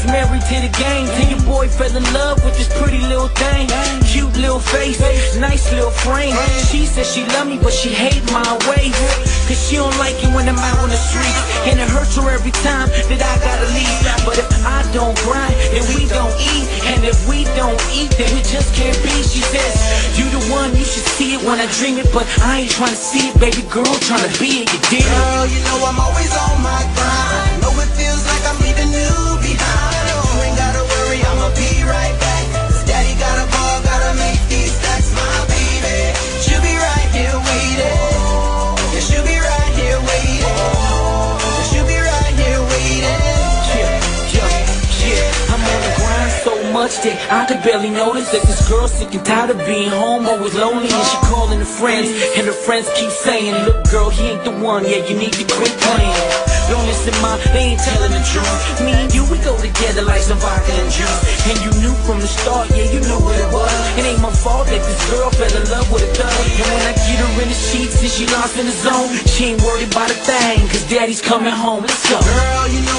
was married to the game till your boy fell in love with this pretty little thing. Cute little face, nice little frame. She said she love me, but she hate my ways, cause she don't like it when I'm out on the street, and it hurts her every time that I gotta leave. But if I don't grind, then we don't eat, and if we don't eat, then we just can't be. She says, you the one, you should see it when I dream it, but I ain't trying to see it, baby girl, trying to be it, you dig it? Girl, you know I'm always on my grind. Know it feels like I'm leaving you behind. You ain't gotta worry, I'ma be right back, cause daddy got a ball, gotta make these stacks. My baby, she'll be right here waiting. Yeah, she'll be right here waiting. Yeah, she'll be right here waiting. I'm on the grind so much that I could barely notice that this girl sick and tired of being home, always lonely, and she calling her friends, and her friends keep saying, look girl, he ain't the one, yeah, you need to quit playing. Don't listen, ma, they ain't telling the truth. Me and you, we go together like some vodka and juice, and you knew from the start, yeah, you knew what it was. It ain't my fault that this girl fell in love with a thug, and when I get her in the sheets and she lost in the zone, she ain't worried about a thing, cause daddy's coming home. Let's go. Girl, you know